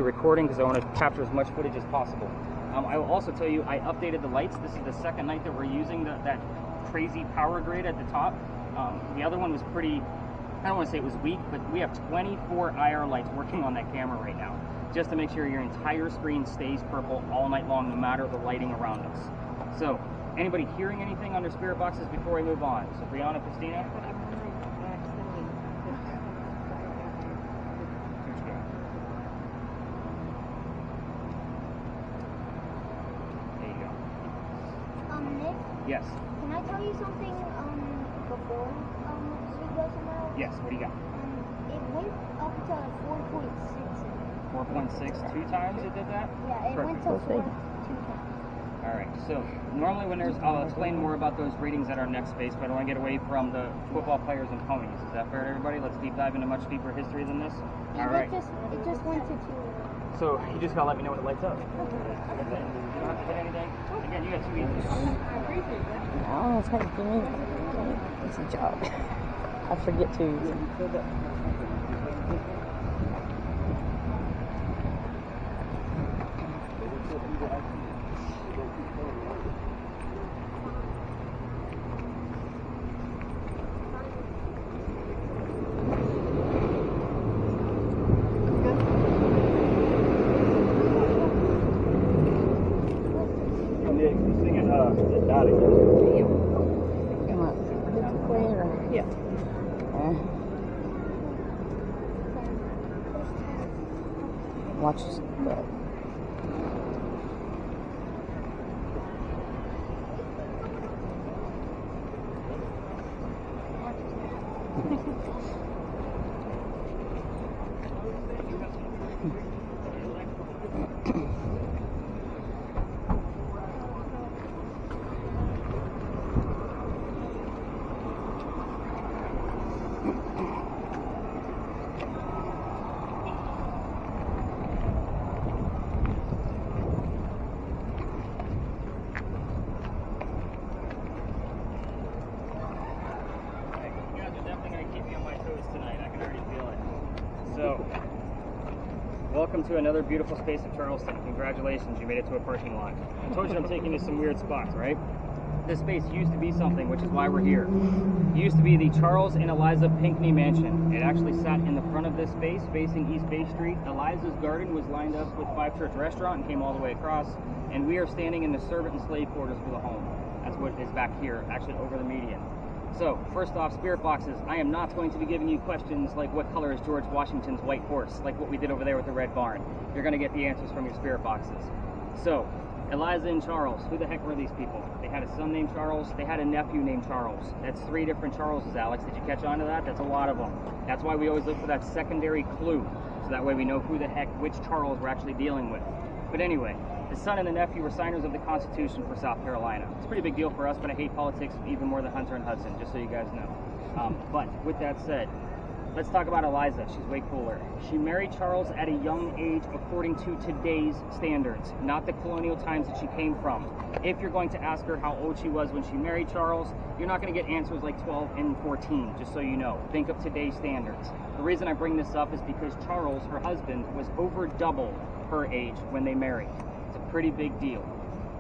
recording because I want to capture as much footage as possible. I will also tell you I updated the lights. This is the second night that we're using that crazy power grid at the top. The other one was pretty, I don't want to say it was weak, but we have 24 IR lights working on that camera right now, just to make sure your entire screen stays purple all night long, no matter the lighting around us. So, anybody hearing anything on their spirit boxes before we move on? So, Brianna, Christina? Nick? Yes. Can I tell you something before Sweet goes tomorrow? Yes, what do you got? It went up to 4.6. 4.6, 2 times it did that? Yeah, it went to 4 2 times. Alright, so normally when there's, I'll explain more about those readings at our next space, but I don't want to get away from the football players and ponies. Is that fair to everybody? Let's deep dive into much deeper history than this. Alright. It just went to 2. So you just gotta let me know when it lights up. You don't have to hit anything. Again, you got 2 easy. No, it's hard to me. It's a job. I forget to. Come on. Yeah. Watch that. So, welcome to another beautiful space of Charleston. Congratulations, you made it to a parking lot. I told you I'm taking you to some weird spots, right? This space used to be something, which is why we're here. It used to be the Charles and Eliza Pinckney Mansion. It actually sat in the front of this space, facing East Bay Street. Eliza's garden was lined up with Five Church Restaurant and came all the way across. And we are standing in the servant and slave quarters for the home. That's what is back here, actually over the median. So, first off, spirit boxes. I am not going to be giving you questions like what color is George Washington's white horse, like what we did over there with the red barn. You're going to get the answers from your spirit boxes. So, Eliza and Charles, who the heck were these people? They had a son named Charles, they had a nephew named Charles. That's 3 different Charleses, Alex. Did you catch on to that? That's a lot of them. That's why we always look for that secondary clue, so that way we know who the heck, which Charles we're actually dealing with. But anyway, the son and the nephew were signers of the Constitution for South Carolina. It's a pretty big deal for us, but I hate politics even more than Hunter and Hudson, just so you guys know. But with that said, let's talk about Eliza. She's way cooler. She married Charles at a young age according to today's standards, not the colonial times that she came from. If you're going to ask her how old she was when she married Charles, you're not going to get answers like 12 and 14, just so you know. Think of today's standards. The reason I bring this up is because Charles, her husband, was over double her age when they married. It's a pretty big deal.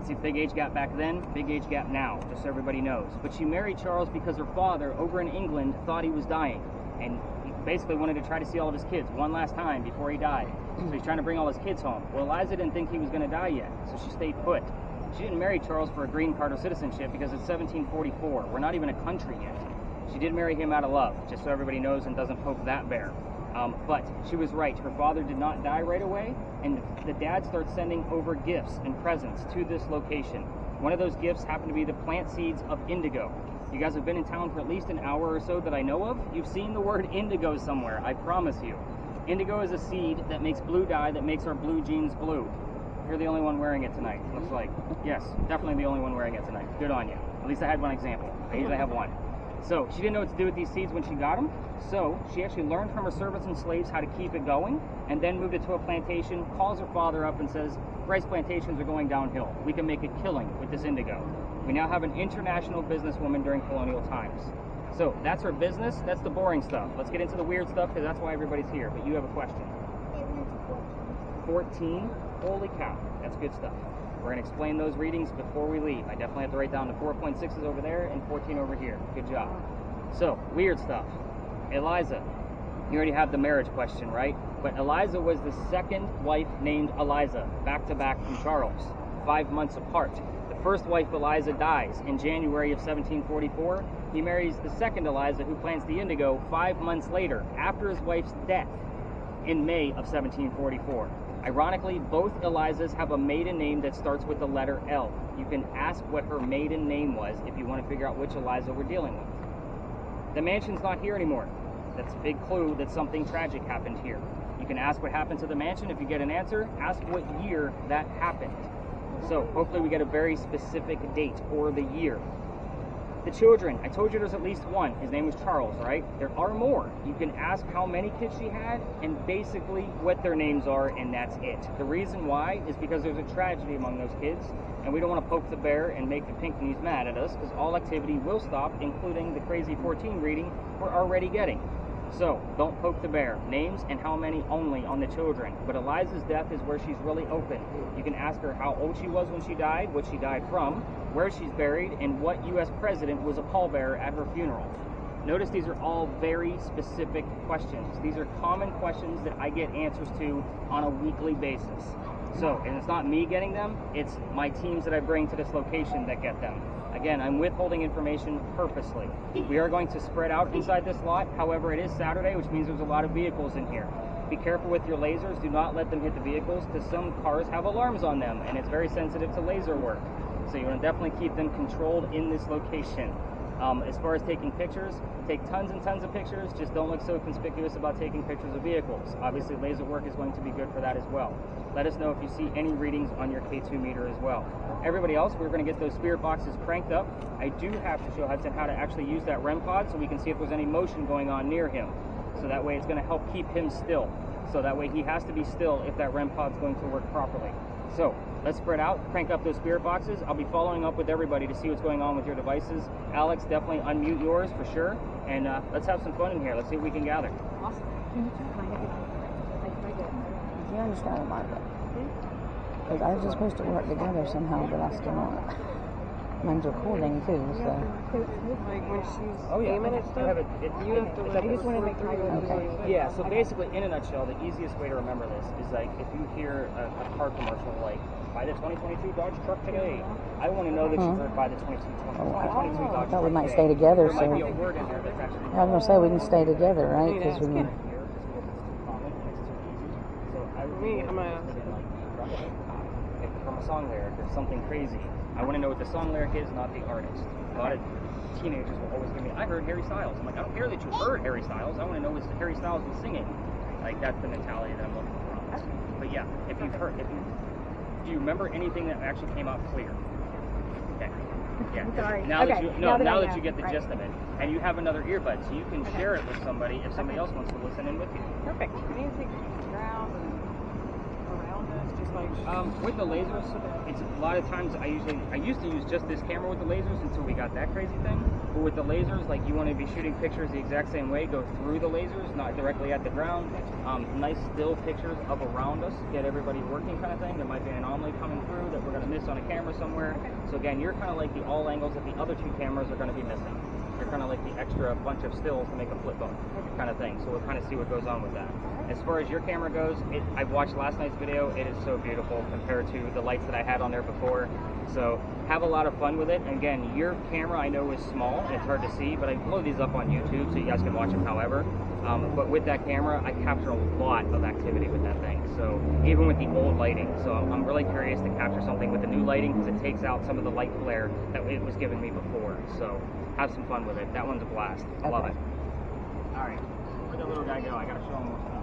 See, big age gap back then, big age gap now, just so everybody knows. But she married Charles because her father, over in England, thought he was dying. And he basically wanted to try to see all of his kids one last time before he died. So he's trying to bring all his kids home. Well, Eliza didn't think he was going to die yet, so she stayed put. She didn't marry Charles for a green card or citizenship because it's 1744. We're not even a country yet. She did marry him out of love, just so everybody knows and doesn't poke that bear. But she was right. Her father did not die right away, and the dad starts sending over gifts and presents to this location. One of those gifts happened to be the plant seeds of indigo. You guys have been in town for at least an hour or so that I know of. You've seen the word indigo somewhere, I promise you. Indigo is a seed that makes blue dye that makes our blue jeans blue. You're the only one wearing it tonight, looks like. Yes, definitely the only one wearing it tonight. Good on you. At least I had one example. I usually have one. So she didn't know what to do with these seeds when she got them. So she actually learned from her servants and slaves how to keep it going, and then moved it to a plantation, calls her father up and says, rice plantations are going downhill. We can make a killing with this indigo. We now have an international businesswoman during colonial times. So that's her business. That's the boring stuff. Let's get into the weird stuff because that's why everybody's here. But you have a question. It went to 14. 14. Holy cow, that's good stuff. We're going to explain those readings before we leave. I definitely have to write down the 4.6s over there and 14 over here. Good job. So, weird stuff. Eliza, you already have the marriage question, right? But Eliza was the second wife named Eliza, back to back from Charles, 5 months apart. The first wife, Eliza, dies in January of 1744. He marries the second Eliza, who plants the indigo 5 months later, after his wife's death in May of 1744. Ironically, both Elizas have a maiden name that starts with the letter L. You can ask what her maiden name was if you want to figure out which Eliza we're dealing with. The mansion's not here anymore. That's a big clue that something tragic happened here. You can ask what happened to the mansion. If you get an answer, ask what year that happened. So hopefully we get a very specific date or the year. The children, I told you there's at least one. His name was Charles, right? There are more. You can ask how many kids she had and basically what their names are, and that's it. The reason why is because there's a tragedy among those kids, and we don't want to poke the bear and make the Pinckneys mad at us, because all activity will stop, including the crazy 14 reading we're already getting. So, don't poke the bear. Names and how many only on the children. But Eliza's death is where she's really open. You can ask her how old she was when she died, what she died from, where she's buried, and what U.S. president was a pallbearer at her funeral. Notice these are all very specific questions. These are common questions that I get answers to on a weekly basis. So, and it's not me getting them, it's my teams that I bring to this location that get them. Again, I'm withholding information purposely. We are going to spread out inside this lot. However, it is Saturday, which means there's a lot of vehicles in here. Be careful with your lasers. Do not let them hit the vehicles, because some cars have alarms on them, and it's very sensitive to laser work. So you want to definitely keep them controlled in this location. As far as taking pictures, take tons and tons of pictures. Just don't look so conspicuous about taking pictures of vehicles. Obviously, laser work is going to be good for that as well. Let us know if you see any readings on your K2 meter as well. Everybody else, we're going to get those spirit boxes cranked up. I do have to show Hudson how to actually use that REM pod so we can see if there's any motion going on near him. So that way it's going to help keep him still. So that way he has to be still if that REM pod's going to work properly. So let's spread out, crank up those spirit boxes. I'll be following up with everybody to see what's going on with your devices. Alex, definitely unmute yours for sure. And let's have some fun in here. Let's see what we can gather. Awesome. Do you understand about that? Because I was just supposed to work together somehow, but I still not. Mine's recording too, so. Like when she's yeah. aiming at stuff, you have to like record through it. Okay. Yeah, so basically, in a nutshell, the easiest way to remember this is like if you hear a car commercial like, buy the 2022 Dodge truck today, I want to know that you heard buy the 2022 Dodge I truck thought we might today. stay together, There might be so. a word in there that's actually I was going to say we can stay together, right? Because we can. From a song lyric or something crazy. I want to know what the song lyric is, not the artist. A lot of teenagers will always give me, I heard Harry Styles. I'm like, I don't care that you heard Harry Styles. I want to know what Harry Styles was singing. Like, that's the mentality that I'm looking for. But yeah, if you've heard, do you remember anything that actually came out clear? Okay. Yeah. Sorry. Now Okay. that you get the gist of it, and you have another earbud, so you can share it with somebody if somebody else wants to listen in with you. Perfect. Can you take ground and around us, just like? With the lasers, it's a lot of times I used to use just this camera with the lasers until we got that crazy thing. But with the lasers, like you want to be shooting pictures the exact same way, go through the lasers, not directly at the ground. Nice still pictures of around us, get everybody working kind of thing. There might be an anomaly coming through that we're going to miss on a camera somewhere. So again, you're kind of like the all angles that the other two cameras are going to be missing. You're kind of like the extra bunch of stills to make a flip phone kind of thing. So we'll kind of see what goes on with that. As far as your camera goes, I've watched last night's video. It is so beautiful compared to the lights that I had on there before. So have a lot of fun with it. And again, your camera I know is small. It's hard to see, but I blow these up on YouTube so you guys can watch them however. But with that camera, I capture a lot of activity with that thing. So even with the old lighting. So I'm really curious to capture something with the new lighting because it takes out some of the light flare that it was giving me before. So have some fun with it. That one's a blast. I love it. All right, where'd the little guy go? I gotta show him what's up.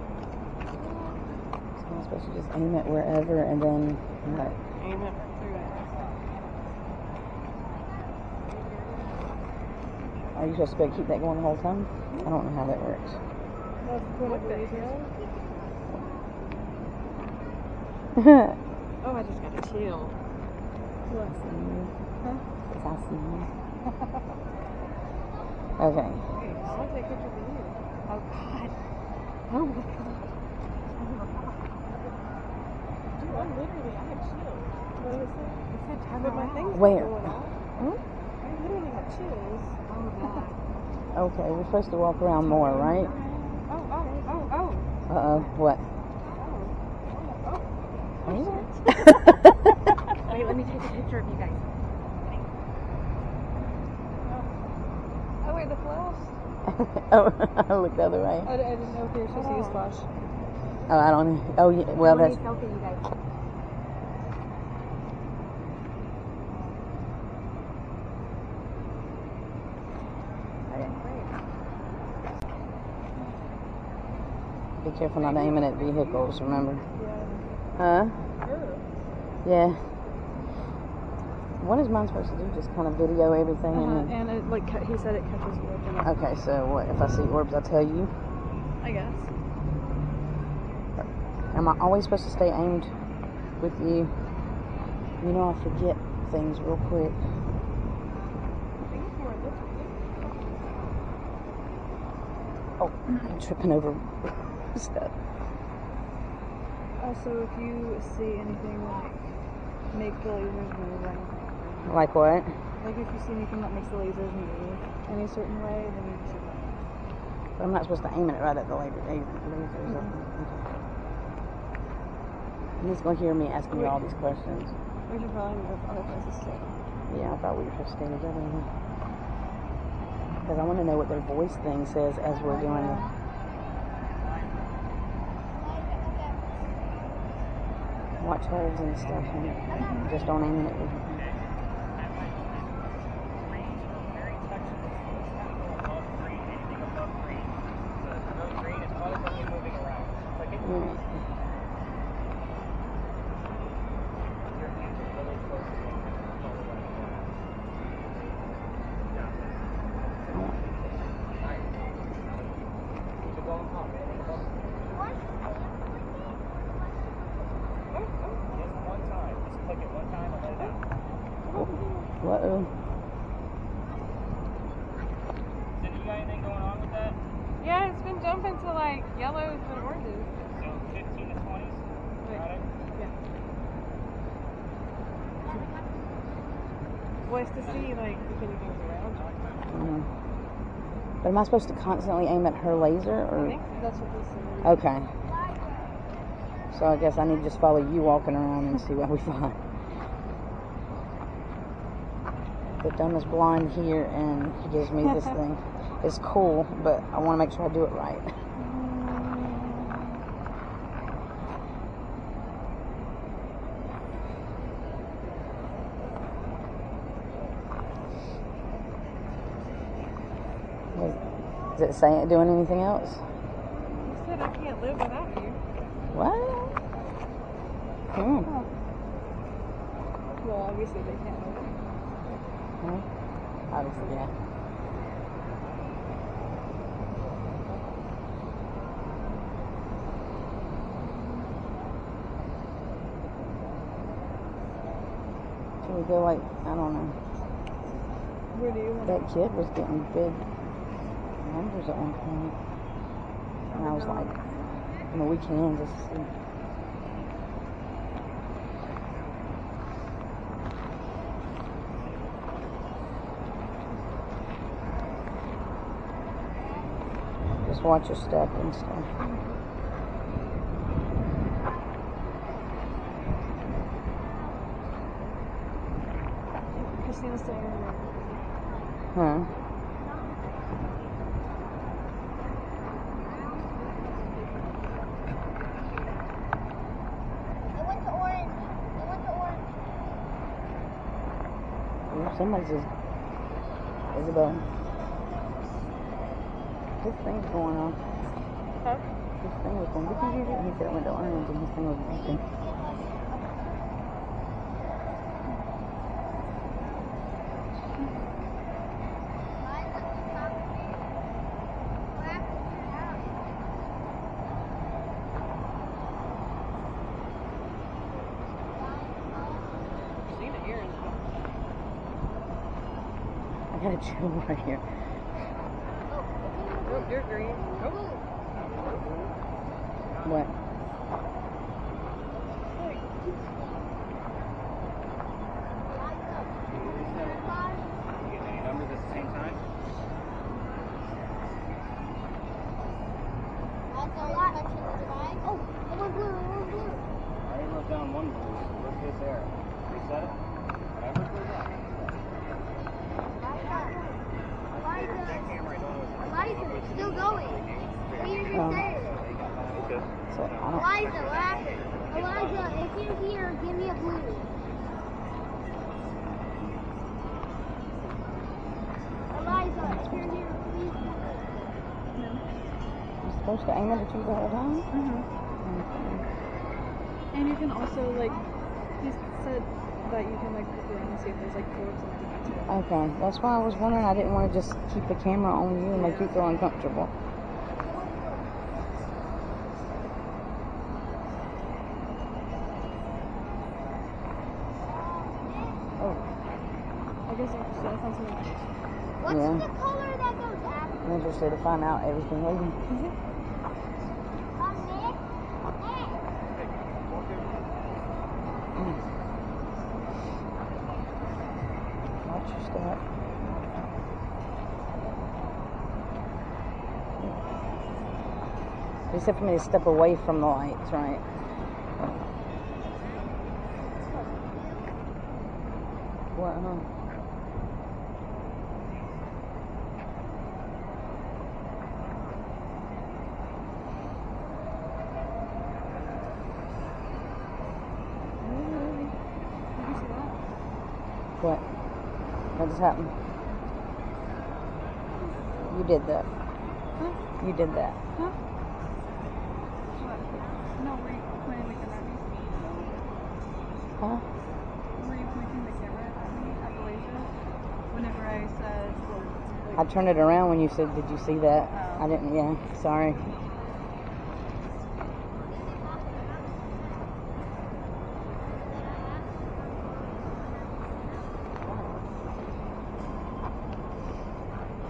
So I'm supposed to just aim it wherever and then what? Aim it through it. Are you supposed to be able to keep that going the whole time? I don't know how that works. What the hell? Oh, I just got a chill. I see you. Yes, I see you. Okay. I want to take pictures of you. Oh God. Oh my God. literally, I have chills. What did it say? It said turn around. My thing's Where? going off. I literally have chills. Oh, God. Okay, we're supposed to walk around more, right? Oh. Uh-oh, what? Wait, let me take a picture of you guys. Oh, wait, the flash? Oh, I looked the other way. I didn't know if you were supposed to use flash. Oh, I don't know. Oh, yeah, well, Let that's... me selfie you guys. Be careful not aiming at vehicles, remember? Yeah. Huh? Sure. Yeah. What is mine supposed to do? Just kind of video everything and then... And it, like, he said it catches you up. Okay, so what, if I see orbs, I tell you? I guess. Am I always supposed to stay aimed with you? You know, I forget things real quick. I think it's more this way. Oh, I'm tripping over stuff. Also, if you see anything like make the lasers move or anything. Like what? Like if you see anything that makes the lasers move any certain way, then you should know. But I'm not supposed to aim it right at the lasers. Okay. He's going to hear me asking you all these questions. We should probably move other places too. Yeah, I thought we were supposed to stay together. Because I want to know what their voice thing says as we're doing it. Watch holes and stuff and just don't aim it. Uh-oh. Cindy, you got anything going on with that? Yeah, it's been jumping to like yellows and oranges. So 15 to 20s? Got it? Yeah. Well, it's to see like if anything's around you. But am I supposed to constantly aim at her laser? Or? I think that's what this is. Okay. So I guess I need to just follow you walking around and see what we find. The dumbest blind here, and he gives me this thing. It's cool, but I want to make sure I do it right. Is it saying doing anything else? You said I can't live without you. What? Huh. Well, obviously they can't live. Obviously, yeah. Should we go like, I don't know. Where do you want That kid was getting big numbers at one point. And I was like, we can just see. Just watch your step and stuff. Christina's saying her. Huh? It went to orange. Ooh, somebody's just... Isabel. His thing's going on. Huh? His thing was going, and he said it went to orange and his thing was beeping. Christina here is. I got a chill right here. Oh, you're green. What? Hey, there. Reset it. Whatever goes up. Eliza, it's still going. We reset it. So I don't. Eliza, what happened? Eliza, if you're here, give me a blue. Eliza, if you're here, please give me. You're supposed to aim it at you the whole time? And you can also, like, he said that you can, like, look around and see if there's, like, orbs and everything too. Okay, that's why I was wondering. I didn't want to just keep the camera on you and make you feel uncomfortable. Oh, I guess I found something else. What's Yeah. the color that goes after? I'm interested to find out everything later. Nick? Nick? Watch your step. You said for me to step away from the lights, right? What, huh? What? What just happened? You did that. Huh? You did that. Huh? What? No, were you pointing the camera at me? Huh? Were you pointing the camera at me at Malaysia? Whenever I said, I turned it around when you said, did you see that? Oh. I didn't, yeah, sorry.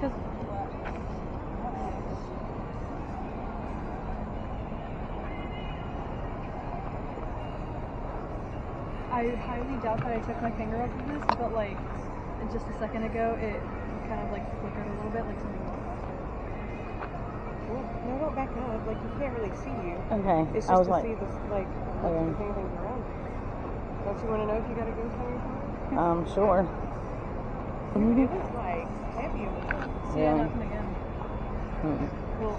because what? I highly doubt that I took my finger off of this, but like just a second ago, it kind of like flickered a little bit, like something walked past it. Well, no, don't back up. Like, you can't really see you. Okay, It's I just was to like, see this, like, okay. if anything's around you. Don't you want to know if you got a ghost on your car? Sure. It was, like, heavy on the top. See, Yeah. it happened again. Mm-mm. Well,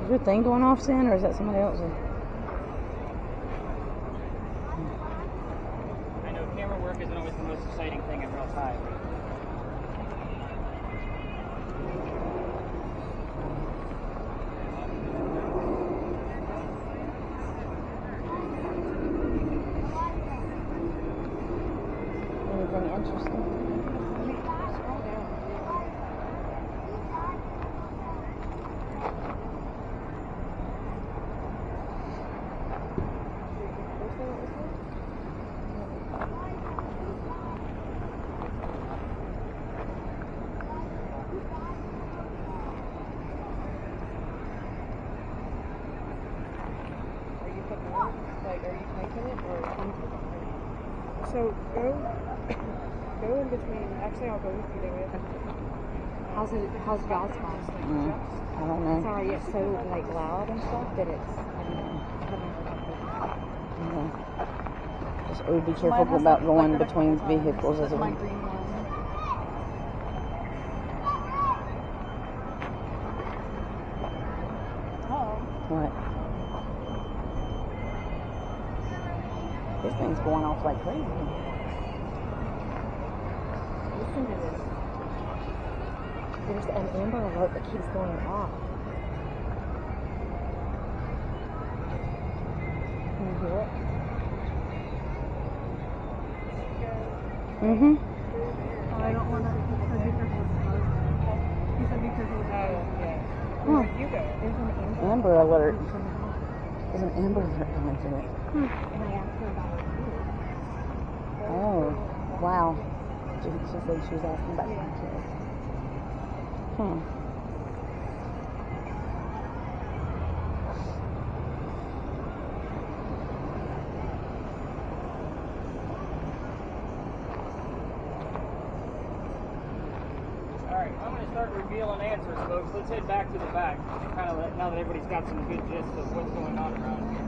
Is your thing going off, Sin, or is that somebody else's? I know camera work isn't always the most exciting thing in real time. Anything interesting? scroll down. Are you putting it? Like, are you taking it, or can you put it? So go in between. Actually, I'll go with you to it. How's y'all's phone? I don't know. Sorry, it's so like loud and stuff that it's. Okay. Just be Mine careful has, about like, going flickered a between couple times, vehicles as but my well. green one. Oh. What? This thing's going off like crazy. Listen to this. There's an Amber Alert that keeps going off. Can you hear it? Mm-hmm. Oh, I don't want to. Be careful with the bug. He said be careful with the bug. Yeah. Oh. Where you go? There's an Amber Amber Alert. keeps coming off. There's an Amber Alert going through it. And I asked her about her kids. Oh, wow. She said she was asking about some kids. I'm going to start revealing answers, folks. Let's head back to the back. Kind of now that everybody's got some good gist of what's going on around here.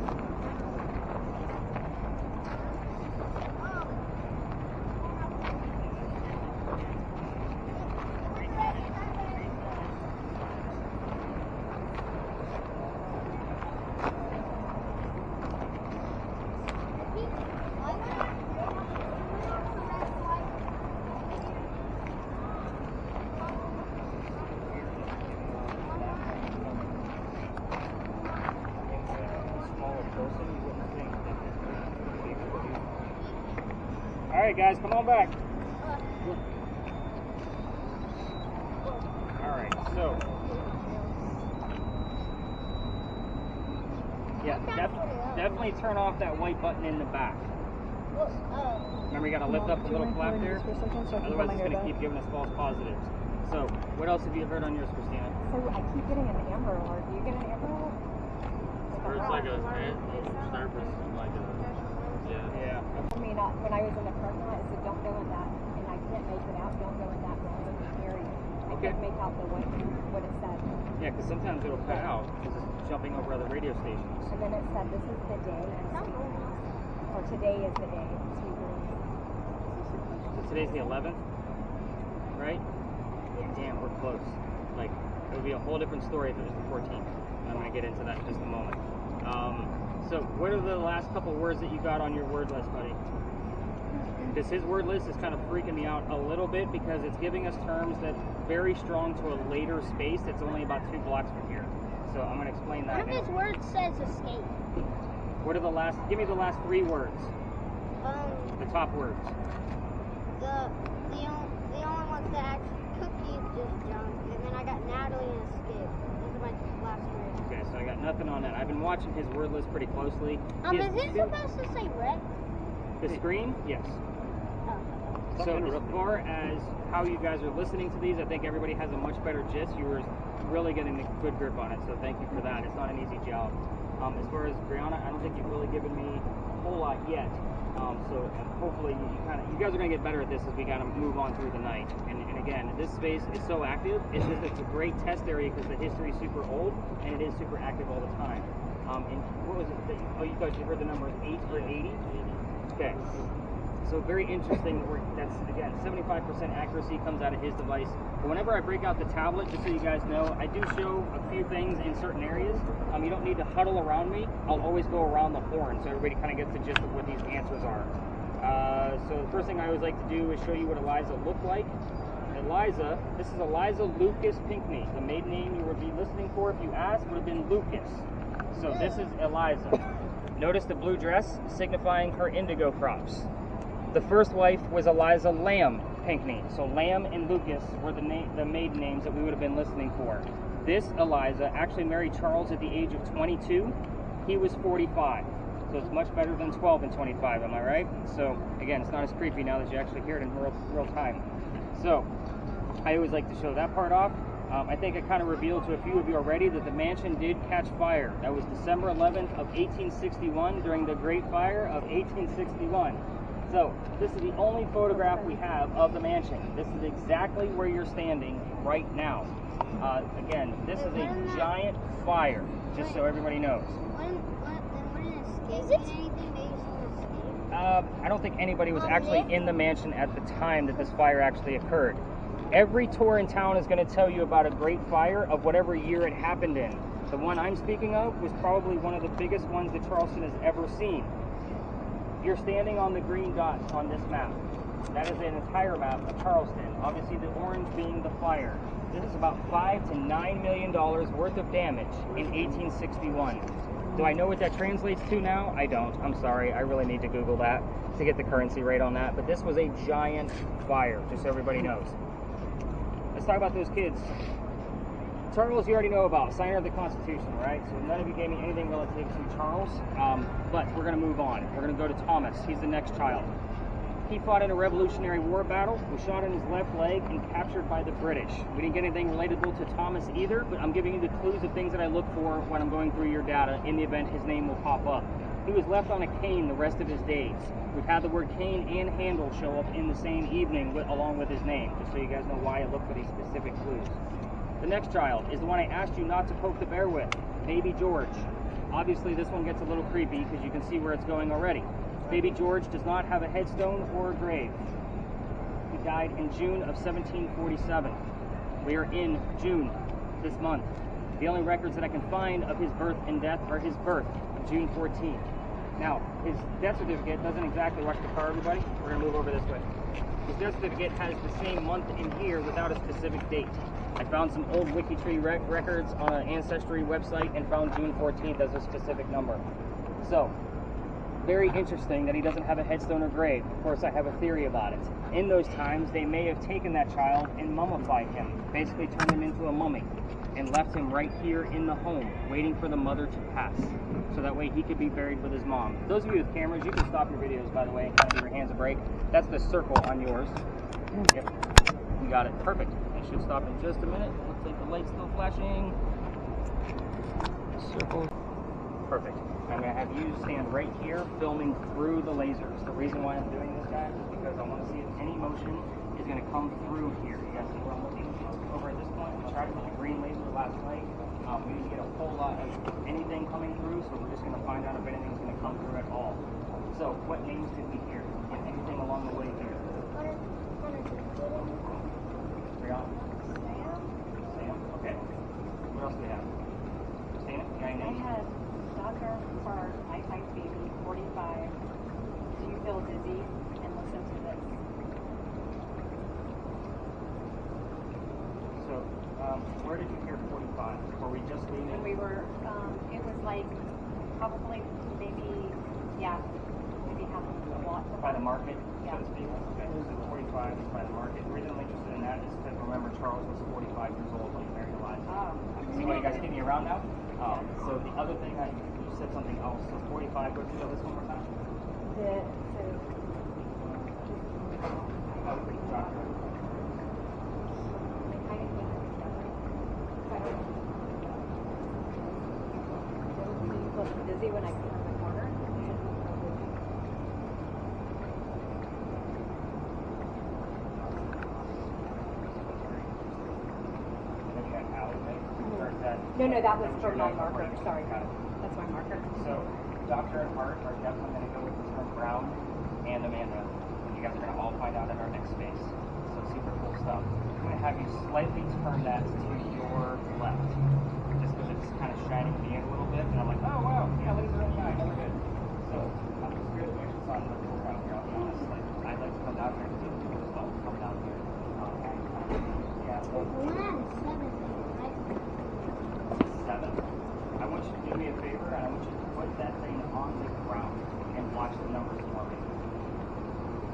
All right, guys, come on back. All right, so yeah, definitely turn off that white button in the back. Remember, you got to lift up the little flap there. Otherwise, it's going to keep giving us false positives. So, what else have you heard on yours, Christina? So I keep getting an amber alert. Do you get an amber alert? Or it's like a surface, like a, Yeah. I mean, when I was in the parking lot, it said don't go in that, and I can't make it out. Don't go in that random area. I Okay. can't make out what it said. Yeah, because sometimes it'll cut out because it's jumping over other radio stations. And then it said this is the day, and or today is the day. Sweet release. So today's the 11th, right? Damn, we're close. Like, it would be a whole different story if it was the 14th. I'm going to get into that in just a moment. So, what are the last couple words that you got on your word list, buddy? Because his word list is kind of freaking me out a little bit because it's giving us terms that's very strong to a later space that's only about 2 blocks from here. So, I'm going to explain that. One of his words says escape. What are the last, give me the last 3 words. The top words. The only ones that actually cookies just junk, and then I got Natalie and escape. Those are my last 3. Okay, so I got nothing on that. I've been watching his word list pretty closely. Is it supposed to say red? The screen? Yes. Oh. So as far as how you guys are listening to these, I think everybody has a much better gist. You were really getting a good grip on it, so thank you for that. It's not an easy job. As far as Brianna, I don't think you've really given me a whole lot yet. So hopefully you guys are going to get better at this as we kind of move on through the night. And again, this space is so active. It's just it's a great test area because the history is super old and it is super active all the time. And what was it? Oh, you thought you heard the number is 8 or 80? Okay. So very interesting. That's again 75% accuracy comes out of his device. But whenever I break out the tablet, just so you guys know, I do show a few things in certain areas. You don't need to huddle around me. I'll always go around the horn so everybody kind of gets the gist of what these answers are. So the first thing I always like to do is show you what Eliza looked like. Eliza, this is Eliza Lucas Pinckney. The maiden name you would be listening for if you asked would have been Lucas. So this is Eliza. Notice the blue dress signifying her indigo crops. The first wife was Eliza Lamb Pinckney. So Lamb and Lucas were the maiden names that we would have been listening for. This Eliza actually married Charles at the age of 22. He was 45. So it's much better than 12 and 25, am I right? So again, it's not as creepy now that you actually hear it in real time. So I always like to show that part off. I think I kind of revealed to a few of you already that the mansion did catch fire. That was December 11th of 1861 during the Great Fire of 1861. So this is the only photograph we have of the mansion. This is exactly where you're standing right now. Again, this is a giant fire, just so everybody knows. Is it anything that you escape? I don't think anybody was actually in the mansion at the time that this fire actually occurred. Every tour in town is going to tell you about a great fire of whatever year it happened in. The one I'm speaking of was probably one of the biggest ones that Charleston has ever seen. You're standing on the green dots on this map. That is an entire map of Charleston. Obviously the orange being the fire. This is about $5 to $9 million worth of damage in 1861. Do I know what that translates to now? I don't. I'm sorry. I really need to Google that to get the currency rate on that. But this was a giant fire, just so everybody knows. Let's talk about those kids. Charles, you already know about, signer of the Constitution, right? So none of you gave me anything relative to Charles, but we're going to move on. We're going to go to Thomas. He's the next child. He fought in a Revolutionary War battle, was shot in his left leg, and captured by the British. We didn't get anything relatable to Thomas either, but I'm giving you the clues of things that I look for when I'm going through your data in the event his name will pop up. He was left on a cane the rest of his days. We've had the word cane and handle show up in the same evening along with his name, just so you guys know why I look for these specific clues. The next child is the one I asked you not to poke the bear with, Baby George. Obviously this one gets a little creepy because you can see where it's going already. Baby George does not have a headstone or a grave. He died in June of 1747. We are in June this month. The only records that I can find of his birth and death are his birth, June 14th. Now, his death certificate doesn't exactly, watch the car everybody, we're going to move over this way. His death certificate has the same month in here without a specific date. I found some old WikiTree records on an ancestry website and found June 14th as a specific number. So, very interesting that he doesn't have a headstone or grave. Of course, I have a theory about it. In those times, they may have taken that child and mummified him, basically turned him into a mummy, and left him right here in the home, waiting for the mother to pass, so that way he could be buried with his mom. Those of you with cameras, you can stop your videos, by the way, and kind of give your hands a break. That's the circle on yours. Yep, you got it. Perfect. It should stop in just a minute. Looks like the light's still flashing. Circle. Perfect. I'm going to have you stand right here filming through the lasers. The reason why I'm doing this, guys, is because I want to see if any motion is going to come through here. You guys see where I'm looking over at this point? I tried with the green laser last night. We didn't get a whole lot of anything coming through, so we're just going to find out if anything's going to come through at all. So, what names did we hear? And anything along the way here? Brianna? Sam? Okay. What else do we have? Christina, you got any names? I had Dr. Hart, Eyesight Baby, 45. Do you feel dizzy? And listen to this. So, where did you hear 45? Were we just leaving? When we were, it was like probably maybe half a block from By the market, Yeah. so to speak. Okay, so 45 is by the market. The reason I'm interested in that is because remember Charles was 45 years old when he married Eliza. Oh. See why you guys getting me around now? So the other thing, you said something else. So 45, go through this one more time. Dizzy when I turn the corner. Then you got alleyway. Or is that? No, that was for your my note? marker. Okay, Sorry. got it. That's my marker. So, Doctor and Hart are definitely going to go with the term Brown and Amanda. And you guys are going to all find out in our next space. So, super cool stuff. I'm going to have you slightly turn that to your left. Just because it's kind of shining me in a little bit. And I'm like, oh, wow, yeah, look at the really eye. Never did. So, I'm just scared the actual sun doesn't work out here. I'll be honest. Like, I like to come down here because people just don't come down here. Yeah. Seven. I want you to do me a favor, and I want you to put that thing on the ground and watch the numbers for me.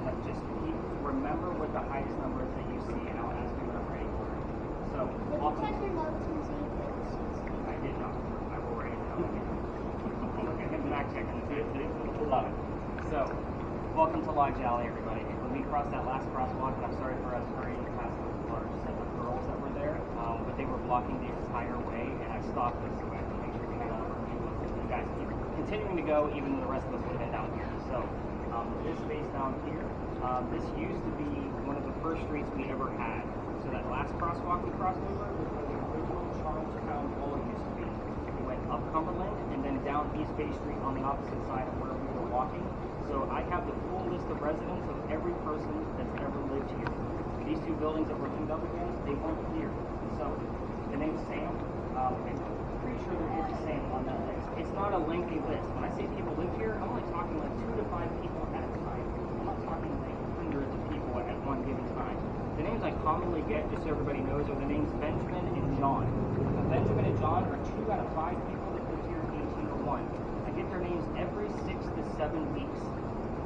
Like, just remember what the highest number is that you see, and I'll ask you when I'm ready for it. So, I did not. I will write it down again. I can fact check and see it. Love it. So, welcome to Lodge Alley, everybody. When we crossed that last crosswalk, and I'm sorry for us hurrying past those large set of girls that were there, but they were blocking the entire way, and I stopped this so I could make sure we had all of our people. You guys keep continuing to go, even though the rest of us would have been down here. So, this space down here, this used to be one of the first streets we ever had. So that last crosswalk we crossed over was where the original Charlestown Bowl used to be. We went up Cumberland and then down East Bay Street on the opposite side of where we were walking. So I have the full list of residents of every person that's ever lived here. These two buildings that we're leaned up against, they weren't here. So the name's Sam. I'm pretty sure there is a Sam on that list. It's not a lengthy list. When I say people lived here, I'm only talking like 2 to 5 people at a time. I'm not talking like hundreds of people at one given time. The names I commonly get, just so everybody knows, are the names Benjamin and John. Benjamin and John are 2 out of 5 people that lived here in 1801. I get their names every 6 to 7 weeks.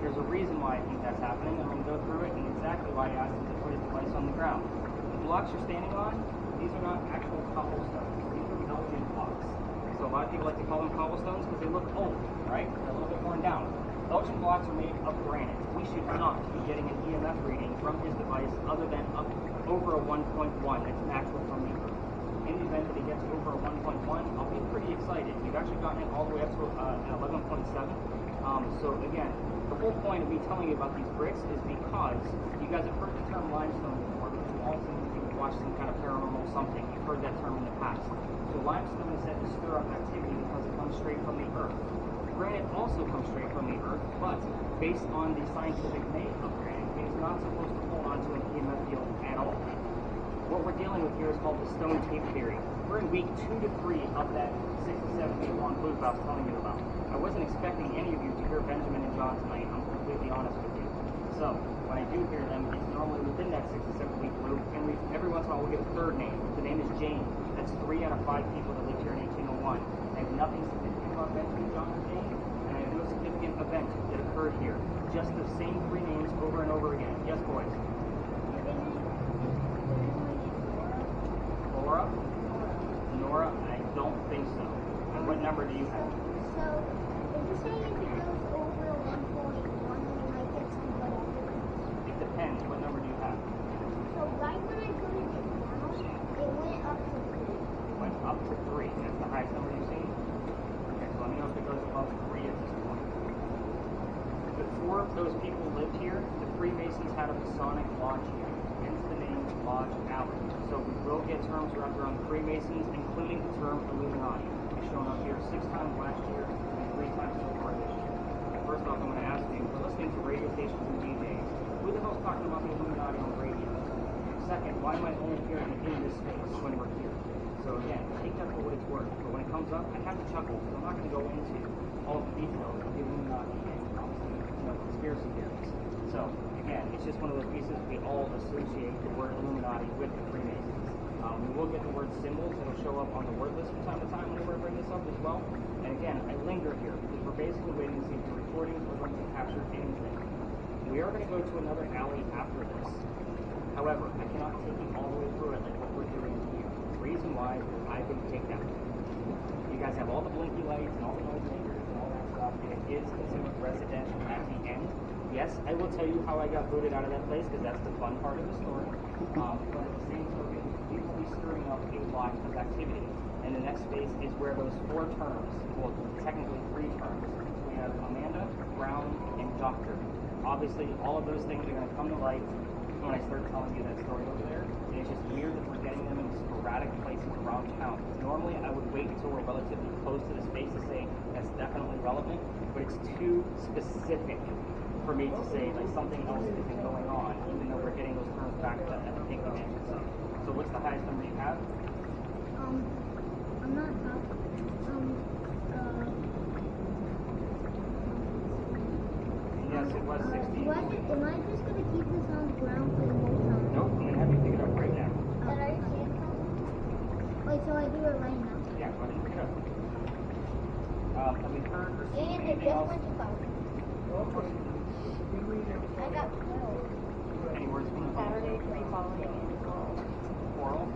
There's a reason why I think that's happening. I'm going to go through it and exactly why I asked him to put his device on the ground. The blocks you're standing on, these are not actual cobblestones. These are Belgian blocks. So a lot of people like to call them cobblestones because they look old, right? They're a little bit worn down. Belgian blocks are made of granite. We should not be getting an EMF reading from his device other than up over a 1.1. That's natural from the Earth. In the event that he gets over a 1.1, I'll be pretty excited. We've actually gotten it all the way up to an 11.7. So again, the whole point of me telling you about these bricks is because you guys have heard the term limestone before, but you've also watched some kind of paranormal something. You've heard that term in the past. So limestone is said to stir up activity because it comes straight from the earth. Granite also comes straight from the earth, but based on the scientific make of granite, it is not supposed to hold on to an EMF field at all. What we're dealing with here is called the stone tape theory. We're in week 2 to 3 of that 6 to 7 week long loop I was telling you about. I wasn't expecting any of you to hear Benjamin and John tonight, I'm completely honest with you. So, when I do hear them, it's normally within that 6 to 7 week loop, and every once in a while we'll get a third name. The name is Jane. That's 3 out of 5 people that lived here in 1801. I have nothing significant about Benjamin, John, or Jane, and I have no significant event that occurred here. Just the same 3 names over and over again. Yes, boys? Laura? Nora? I don't think so. And what number do you have? So, if you're saying if it goes over 1.1, then I get to whatever. It depends. What number do you have? So, right when I put it down, it went up to 3. It went up to 3. That's the highest number you've seen? Okay, so let me know if it goes above 3 at this point. Before those people lived here, the Freemasons had a Masonic lodge here, hence the name Lodge Alley. So we will get terms wrapped around the Freemasons, including the term Illuminati. It's shown up here 6 times last year and 3 times so far this year. First off, I'm going to ask you, for listening to radio stations and DJs, who the hell's talking about the Illuminati on the radio? Second, why am I only hearing it in this space when we're here? So again, take that for what it's worth. But when it comes up, I have to chuckle because I'm not going to go into all of the details of the Illuminati and obviously, conspiracy theories. So again, it's just one of those pieces we all associate the word Illuminati with the Freemasons. We will get the word symbols that'll show up on the word list from time to time whenever I bring this up as well. And again, I linger here because we're basically waiting to see if the recordings are going to capture anything. We are going to go to another alley after this. However, I cannot take you all the way through it like what we're doing here. The reason why is I've been kicked out. You guys have all the blinky lights and all the noise makers and all that stuff, and it is considered residential at the end. Yes, I will tell you how I got booted out of that place because that's the fun part of the story. But at the same token, we will be stirring up a lot of activity. And the next phase is where those 4 terms, well, technically 3 terms. We have Amanda, Brown, and Doctor. Obviously, all of those things are going to come to light when I start telling you that story over there. And it's just weird that we're getting them in sporadic places around town. Normally, I would wait until we're relatively close to the space to say that's definitely relevant, but it's too specific for me to say like something else isn't going on, even though we're getting those terms back at the Pinky Mansion site. So what's the highest number you have? I'm not up. Yes, it was 16. Am I just going to keep this on the ground for the whole time? Nope, I'm going to have you pick it up right now. But are you seeing something? Wait, so I do it right now? Yeah, go ahead and pick it up. Have we heard or seen And it anything just else? went to 5. I got 12. Any words from the Saturday, 3 following in Coral? Coral.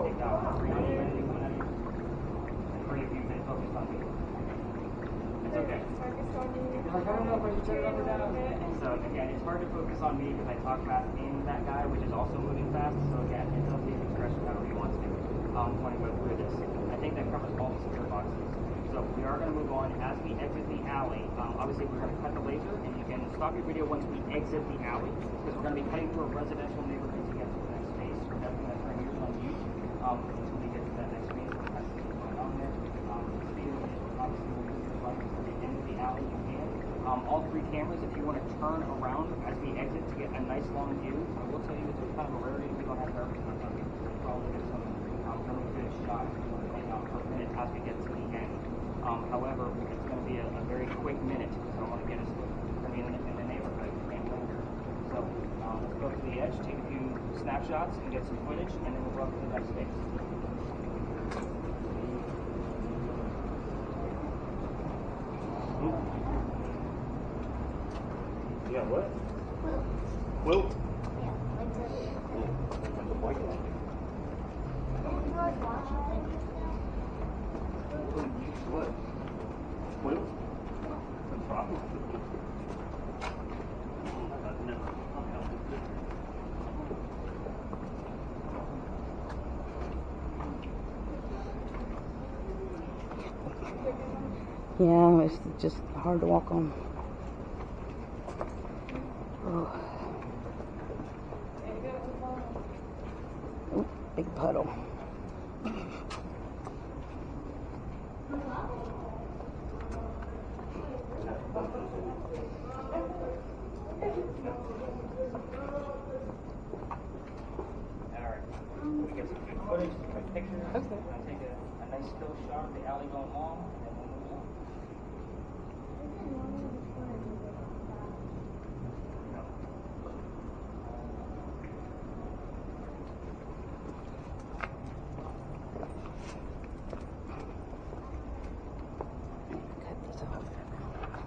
Take that one. Brianna, you ready to come out of here? Or if you've been focused on me. It's okay. Focused on you. You're like, I don't know if I should turn it up or down. So again, it's hard to focus on me because I talk fast in that guy, which is also moving fast. So again, it's up to his discretion however he wants to. When I go through this. I think that covers all the spirit boxes. So we are going to move on as we exit the alley. Obviously, we're going to cut the laser, and you can stop your video once we exit the alley, because we're going to be heading through a residential neighborhood to get to the next space. We're definitely going to turn yours on mute until we get to that next space. We'll kind of see what's going on there. Speaking of it, obviously, we'll use your lights to the end of the alley you can. All 3 cameras, if you want to turn around as we exit to get a nice long view, I will tell you it's kind of a rarity we don't have garbage cans on here. We'll probably get some really good shots per minute as we get to the end. However, it's going to be a very quick minute, so I want to get us in the neighborhood and linger. So let's go to the edge, take a few snapshots and get some footage, and then we'll go up to the next space. Yeah, what? Quilt? Yeah, like this. Like a blanket. Did you guys watch it like this now? What? Quilt? Probably. I've never hung out with this. Yeah, it's just hard to walk on. Oh. Ooh, big puddle. Get some good footage, some good pictures. Okay. I'll take a nice still shot of the alley going long, and then we'll move on. Cut this off.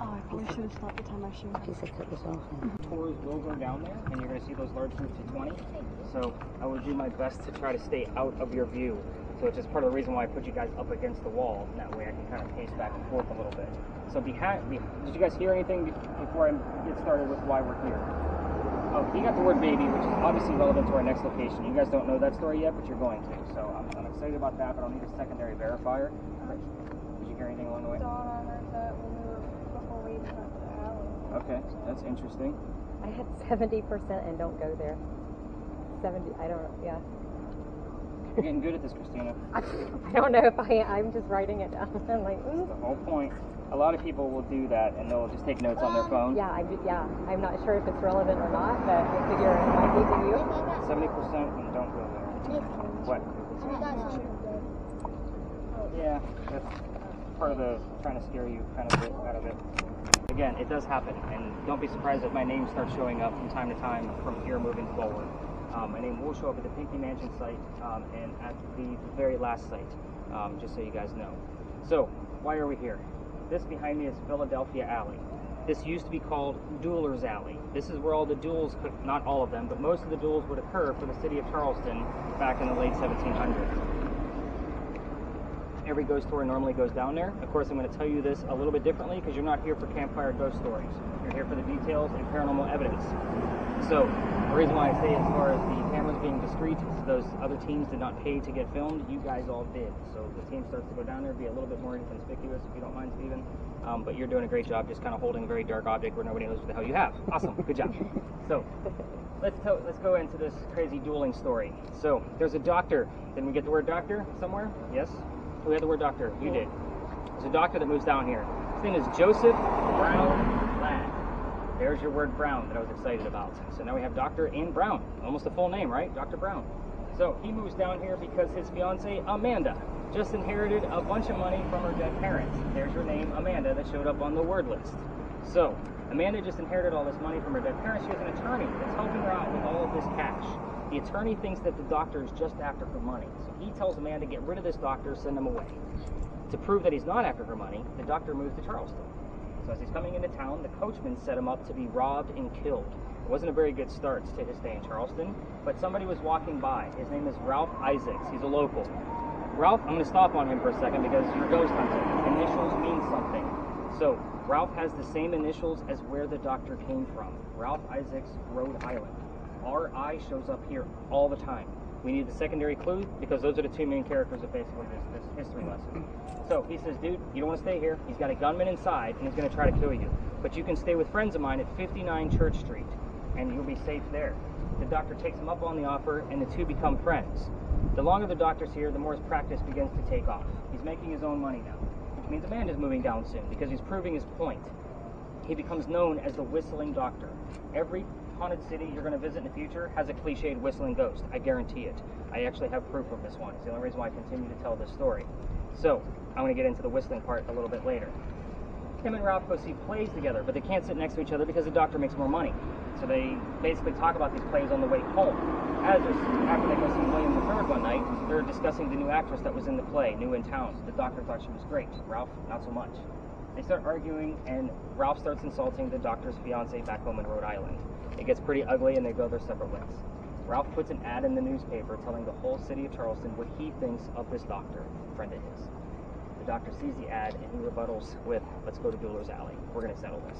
Oh, I probably should have stopped the time I should. He said cut this off. Tours will go down there, and you're going to see those large groups of 20. So I will do my best to try to stay out of your view. So it's just part of the reason why I put you guys up against the wall, and that way I can kind of pace back and forth a little bit. So did you guys hear anything before I get started with why we're here? Oh, you got the word baby, which is obviously relevant to our next location. You guys don't know that story yet, but you're going to. So I'm excited about that, but I'll need a secondary verifier. Did you hear anything along the way? Dawn, I heard that when we were before we even went to the alley. Okay, that's interesting. I had 70% and don't go there. 70, I don't know, yeah. You're getting good at this, Christina. I don't know if I'm just writing it down. I'm like, That's the whole point. A lot of people will do that, and they'll just take notes on their phone. yeah, I'm not sure if it's relevant or not, but I figure it might be to you. 70% and don't go there. What? Yeah, that's part of the trying to scare you kind of bit out of it. Again, it does happen, and don't be surprised if my name starts showing up from time to time from here moving forward. My name will show up at the Pinckney Mansion site and at the very last site, just so you guys know. So, why are we here? This behind me is Philadelphia Alley. This used to be called Duelers Alley. This is where all the duels, not all of them, but most of the duels would occur for the city of Charleston back in the late 1700s. Every ghost story normally goes down there. Of course, I'm going to tell you this a little bit differently because you're not here for campfire ghost stories. You're here for the details and paranormal evidence. So, the reason why I say as far as the cameras being discreet is those other teams did not pay to get filmed. You guys all did. So, the team starts to go down there, be a little bit more inconspicuous, if you don't mind, Steven. But you're doing a great job just kind of holding a very dark object where nobody knows what the hell you have. Awesome. Good job. So, let's go into this crazy dueling story. So, there's a doctor. Didn't we get the word doctor somewhere? Yes? Who had the word doctor? You did. There's a doctor that moves down here. His name is Joseph Brown Ladd. There's your word Brown that I was excited about. So now we have Dr. and Brown. Almost a full name, right? Dr. Brown. So he moves down here because his fiancée, Amanda, just inherited a bunch of money from her dead parents. There's your name, Amanda, that showed up on the word list. So Amanda just inherited all this money from her dead parents. She has an attorney that's helping her out with all of this cash. The attorney thinks that the doctor is just after her money. So he tells Amanda, get rid of this doctor, send him away. To prove that he's not after her money, the doctor moves to Charleston. So as he's coming into town, the coachman set him up to be robbed and killed. It wasn't a very good start to his stay in Charleston, but somebody was walking by. His name is Ralph Isaacs. He's a local. Ralph, I'm going to stop on him for a second because you're ghost hunting. Initials mean something. So Ralph has the same initials as where the doctor came from. Ralph Isaacs, Rhode Island. R.I. shows up here all the time. We need the secondary clue because those are the two main characters of basically this history lesson. So he says, dude, you don't want to stay here. He's got a gunman inside and he's going to try to kill you. But you can stay with friends of mine at 59 Church Street and you'll be safe there. The doctor takes him up on the offer and the two become friends. The longer the doctor's here, the more his practice begins to take off. He's making his own money now, which means Amanda's moving down soon because he's proving his point. He becomes known as the Whistling Doctor. Every haunted city you're going to visit in the future has a cliched whistling ghost. I guarantee it. I actually have proof of this one. It's the only reason why I continue to tell this story. So, I'm going to get into the whistling part a little bit later. Him and Ralph go see plays together, but they can't sit next to each other because the doctor makes more money. So they basically talk about these plays on the way home. After they go see William III one night, they're discussing the new actress that was in the play, new in town. The doctor thought she was great. Ralph, not so much. They start arguing, and Ralph starts insulting the doctor's fiancée back home in Rhode Island. It gets pretty ugly, and they go their separate ways. Ralph puts an ad in the newspaper telling the whole city of Charleston what he thinks of this doctor, friend of his. The doctor sees the ad, and he rebuttals with, let's go to Duelers Alley. We're going to settle this.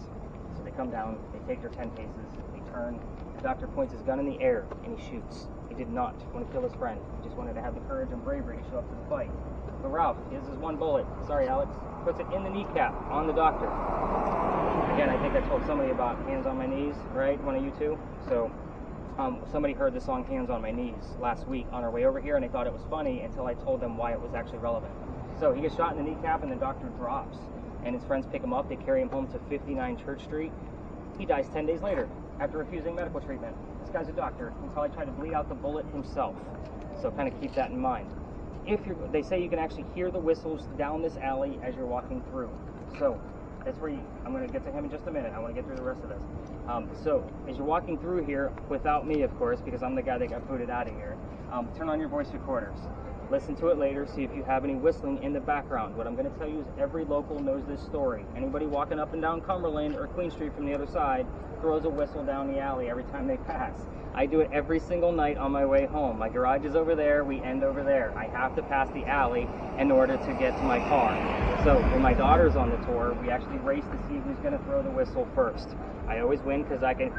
So they come down, they take their 10 paces, they turn. The doctor points his gun in the air, and he shoots. He did not want to kill his friend. He just wanted to have the courage and bravery to show up to the fight. But Ralph, this is one bullet. Sorry, Alex. Puts it in the kneecap on the doctor. Again, I think I told somebody about Hands on My Knees, right? One of you two. So somebody heard the song Hands on My Knees last week on our way over here, and they thought it was funny until I told them why it was actually relevant. So he gets shot in the kneecap, and the doctor drops. And his friends pick him up. They carry him home to 59 Church Street. He dies 10 days later after refusing medical treatment. This guy's a doctor. He probably tried to bleed out the bullet himself. So kind of keep that in mind. They say you can actually hear the whistles down this alley as you're walking through. So that's where I'm going to get to him in just a minute. I want to get through the rest of this. So as you're walking through here, without me, of course, because I'm the guy that got booted out of here, turn on your voice recorders. Listen to it later, see if you have any whistling in the background. What I'm going to tell you is every local knows this story. Anybody walking up and down Cumberland or Queen Street from the other side throws a whistle down the alley every time they pass. I do it every single night on my way home. My garage is over there, we end over there. I have to pass the alley in order to get to my car. So when my daughter's on the tour, we actually race to see who's going to throw the whistle first. I always win because I can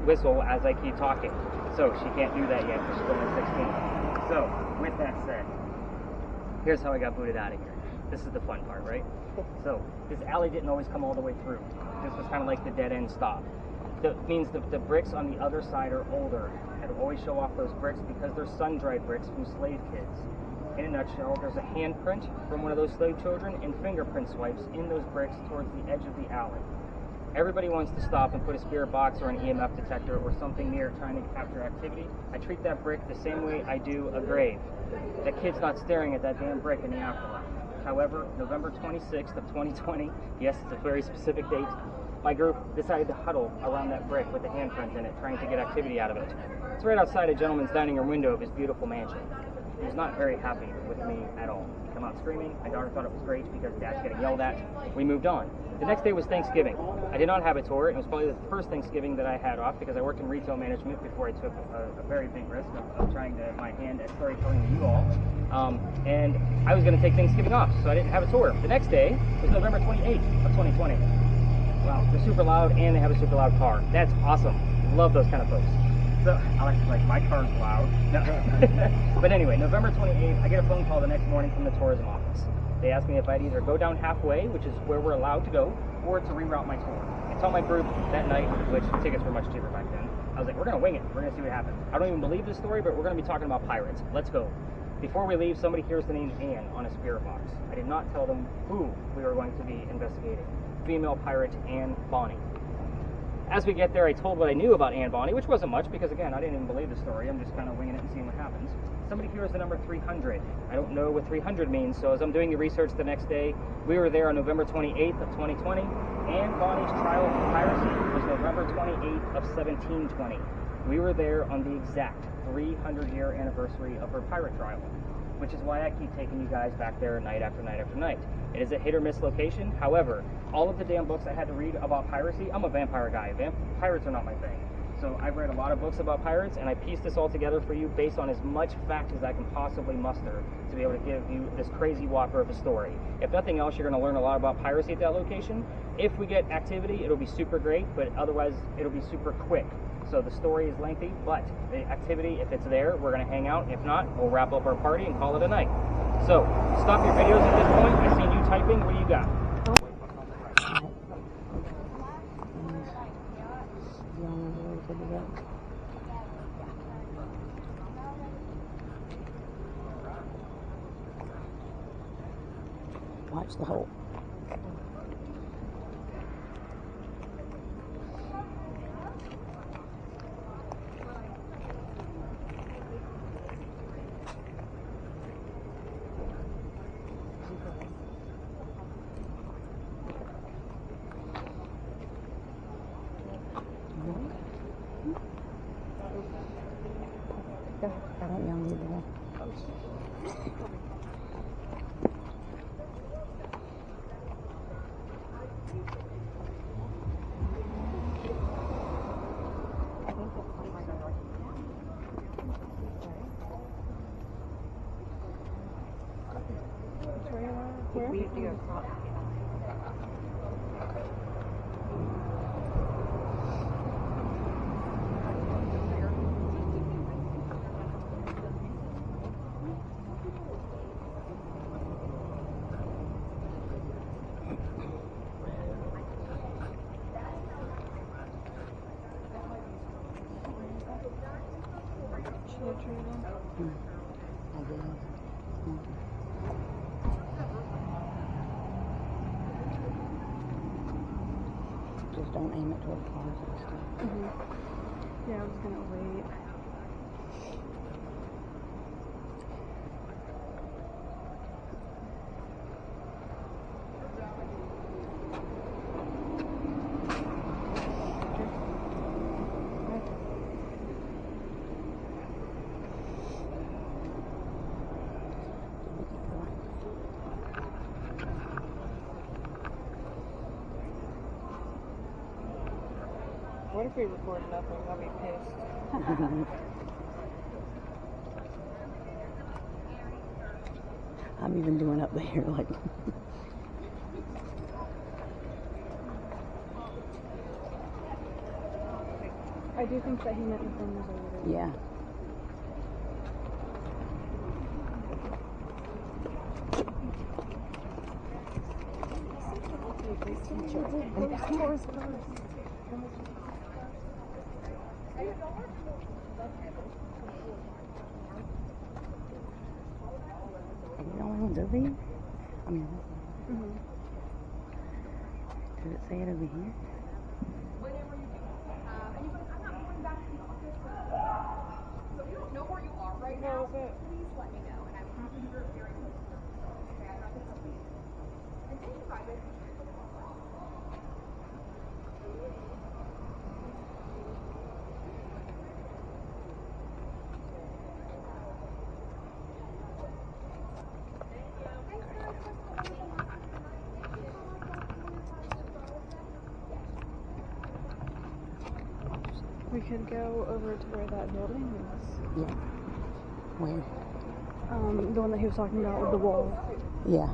whistle as I keep talking. So she can't do that yet because she's only 16. So with that said, here's how I got booted out of here. This is the fun part, right? So this alley didn't always come all the way through. This was kind of like the dead end stop. That means that the bricks on the other side are older. I had to always show off those bricks because they're sun-dried bricks from slave kids. In a nutshell, there's a handprint from one of those slave children and fingerprint swipes in those bricks towards the edge of the alley. Everybody wants to stop and put a spirit box or an EMF detector or something near trying to capture activity. I treat that brick the same way I do a grave. That kid's not staring at that damn brick in the afterlife. However, November 26th of 2020, yes, it's a very specific date, my group decided to huddle around that brick with the handprint in it, trying to get activity out of it. It's right outside a gentleman's dining room window of his beautiful mansion. He was not very happy with me at all. He came out screaming. My daughter thought it was great because Dad's getting yelled at. We moved on. The next day was Thanksgiving. I did not have a tour. It was probably the first Thanksgiving that I had off because I worked in retail management before I took a very big risk of trying to my hand at storytelling to you all. And I was going to take Thanksgiving off, so I didn't have a tour. The next day was November 28th of 2020. Wow, they're super loud and they have a super loud car. That's awesome. Love those kind of folks. So Alex is like, my car's loud. No. But anyway, November 28th, I get a phone call the next morning from the tourism office. They asked me if I'd either go down halfway, which is where we're allowed to go, or to reroute my tour. I told my group that night, which tickets were much cheaper back then, I was like, we're going to wing it. We're going to see what happens. I don't even believe this story, but we're going to be talking about pirates. Let's go. Before we leave, somebody hears the name Anne on a spirit box. I did not tell them who we were going to be investigating. Female pirate Anne Bonny. As we get there, I told what I knew about Anne Bonny, which wasn't much because, again, I didn't even believe the story. I'm just kind of winging it and seeing what happens. Somebody hears the number 300. I don't know what 300 means, so as I'm doing the research the next day, we were there on November 28th of 2020. Anne Bonny's trial for piracy was November 28th of 1720. We were there on the exact 300-year anniversary of her pirate trial, which is why I keep taking you guys back there night after night after night. It is a hit-or-miss location. However, all of the damn books I had to read about piracy, I'm a vampire guy. Pirates are not my thing. So I've read a lot of books about pirates, and I pieced this all together for you based on as much fact as I can possibly muster to be able to give you this crazy whopper of a story. If nothing else, you're going to learn a lot about piracy at that location. If we get activity, it'll be super great, but otherwise, it'll be super quick. So the story is lengthy, but the activity, if it's there, we're going to hang out. If not, we'll wrap up our party and call it a night. So stop your videos at this point. I seen you typing. What do you got? Watch the hole. I don't know either. We have to go across. should have traded them. I guess. Just don't aim it toward cars and stuff. Yeah, I was gonna wait. What if we record nothing? I'll be pissed. I'm even doing up there, like. I do think that he meant the phone was over there. Yeah. Are we the only ones over here? I mean, does it say it over here? How is it? Please let me know, and I'm happy you're very close to your results. Okay, I got this up. And thank you, Robert. We could go over to where that building is. Yeah. Where? The one that he was talking about with the wall. Yeah.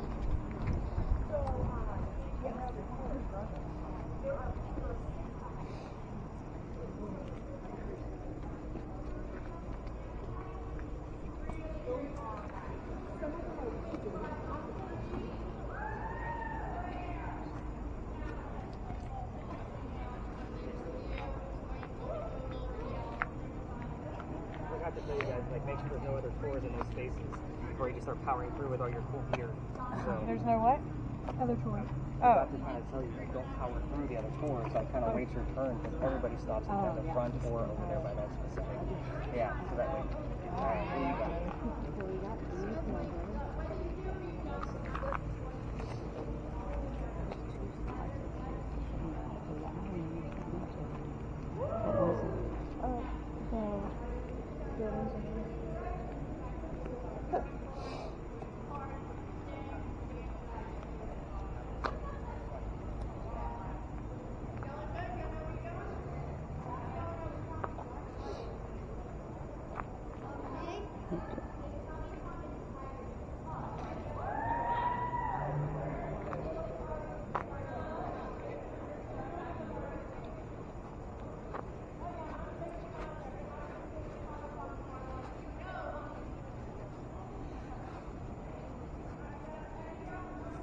I forgot to tell you guys, like, make sure there's no other tours in those spaces before you just start powering through with all your cool gear. So, There's no what? Other tour. I forgot to kind of tell you, like, don't power through the other tours. Like, kind of wait your turn because everybody stops at the front or over there by that specific. Yeah, so that way. All right, what do you got?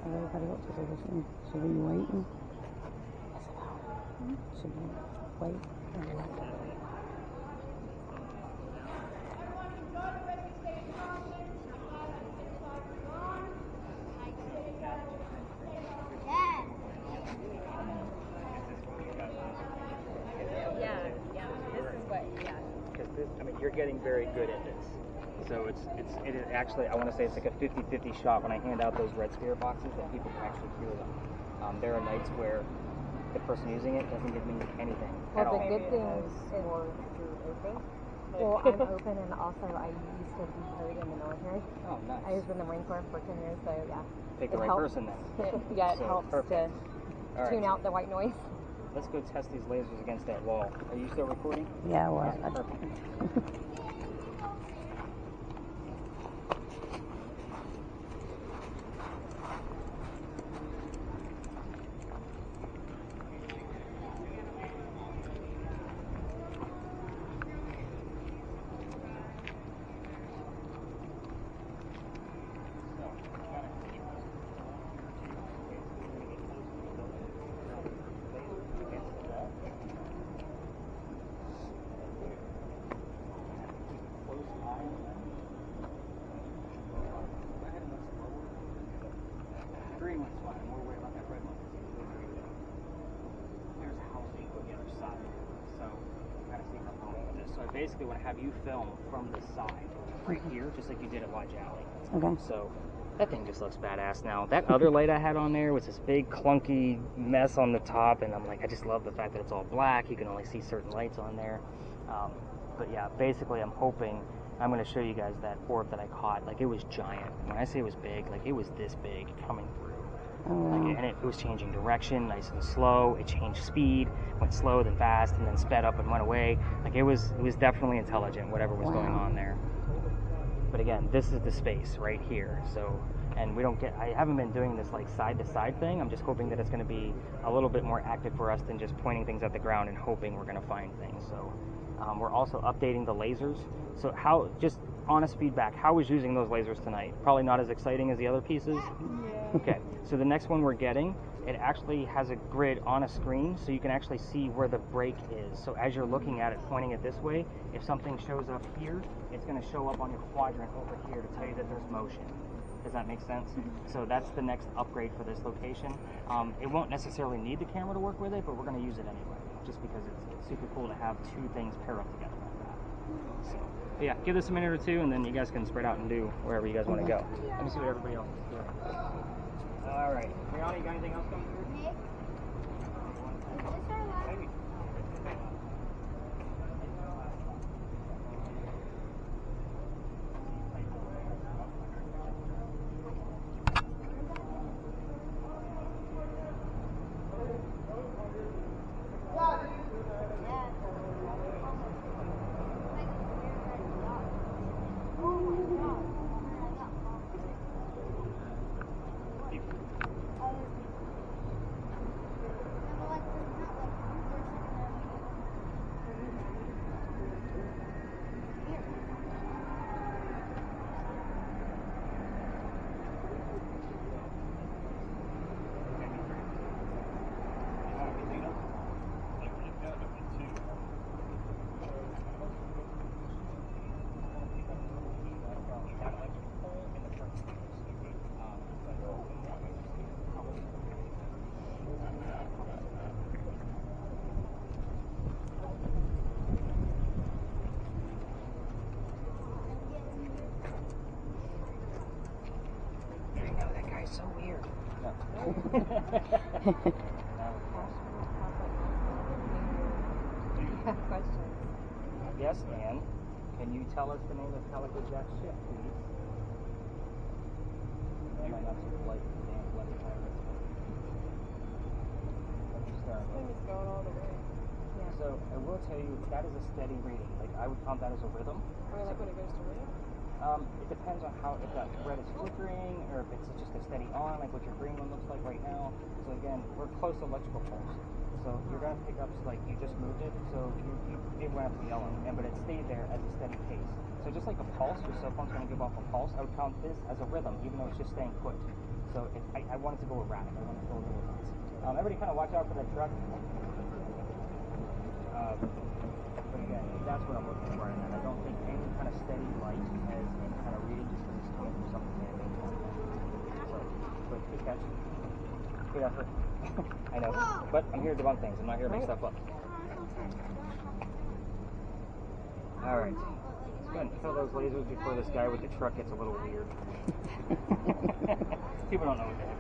Everybody else is over here. Should we be waiting? Should we wait or wait? Yeah, this is what, Because this, I mean, you're getting very good at this. So it is actually, I want to say it's like a 50-50 shot when I hand out those red spirit boxes that people can actually hear them. There are nights where the person using it doesn't give me anything at all. the good thing is more you're open. well, I'm open, and also I used to decode in the military. Oh, nice. I was in the Marine Corps for 10 years, so yeah. Pick the it right helps. person then. Yeah, it So, helps perfect. All right. to tune out the white noise. Let's go test these lasers against that wall. Are you still recording? Yeah, well, Perfect. basically want to have you film from the side, right here, just like you did at Lodge Alley. Okay. So that thing just looks badass now. That other light I had on there was this big clunky mess on the top, and I'm like, I just love the fact that it's all black. You can only see certain lights on there. But yeah, basically I'm hoping, I'm going to show you guys that orb that I caught. Like, it was giant. When I say it was big, like, it was this big coming through. Oh, wow. Like, and it was changing direction, nice and slow. It changed speed, went slow, then fast, and then sped up and went away. Like, it was definitely intelligent, whatever was going on there. But again, this is the space right here. So, and I haven't been doing this like side to side thing. I'm just hoping that it's going to be a little bit more active for us than just pointing things at the ground and hoping we're going to find things. So we're also updating the lasers. So just honest feedback, how was using those lasers tonight? Probably not as exciting as the other pieces? Yeah. Okay, so the next one we're getting, it actually has a grid on a screen, so you can actually see where the break is. So as you're looking at it, pointing it this way, if something shows up here, it's going to show up on your quadrant over here to tell you that there's motion. Does that make sense? So that's the next upgrade for this location. It won't necessarily need the camera to work with it, but we're going to use it anyway, just because it's super cool to have two things pair up together like that. So, but yeah, give this a minute or two, and then you guys can spread out and do wherever you guys want to go. Let me see what everybody else is doing. All right, Brianna, you got anything else coming through? Nick? Is this our last? Maybe. So weird. No. Questions. Yes, Anne. Can you tell us the name of Calico Jack's ship, please? Am I not too polite for the damn bloody pirate? Thing is going all the way. So I will tell you that is a steady reading. Like, I would count that as a rhythm. Or like when it goes to rhythm? It depends on if that red is flickering or if it's just a steady on, like what your green one looks like right now. So again, we're close to electrical pulse. So you're going to pick up, like you just moved it, so it went up to yellow, but it stayed there as a steady pace. So just like a pulse, your cell phone's going to give off a pulse, I would count this as a rhythm, even though it's just staying put. So I want it to go erratic, I want it to go a little nuts. Everybody kind of watch out for that truck. But again, that's what I'm looking for, and I don't think any kind of steady light has any kind of reading just because it's coming from something man-made. So, but good catch. Good effort. I know, but I'm here to debunk things. I'm not here to make stuff up. All right, let's go ahead and kill those lasers before this guy with the truck gets a little weird. People don't know what they have.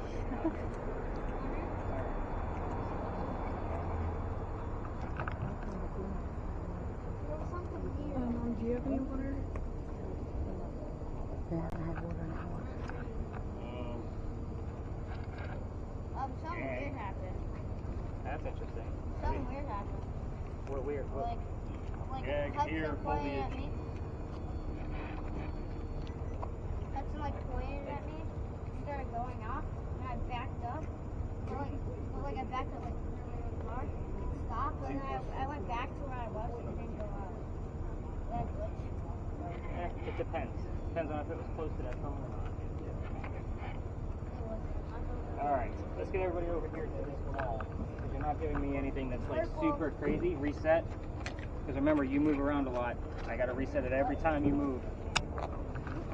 Do you have any water? They haven't had water in hours. Something weird happened. That's interesting. Something weird happened. What weird? What? Like Hudson pointed at me. Hudson pointed at me, started going off, and I backed up. I backed up really far. It stopped, and then I went back to where I was, and it didn't go up. That glitch. It depends. Depends on if it was close to that phone or not. Alright, let's get everybody over here to this wall. Because you're not giving me anything that's like super crazy. Reset. Because remember, you move around a lot. I gotta reset it every time you move.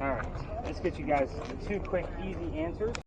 Alright, let's get you guys the two quick, easy answers.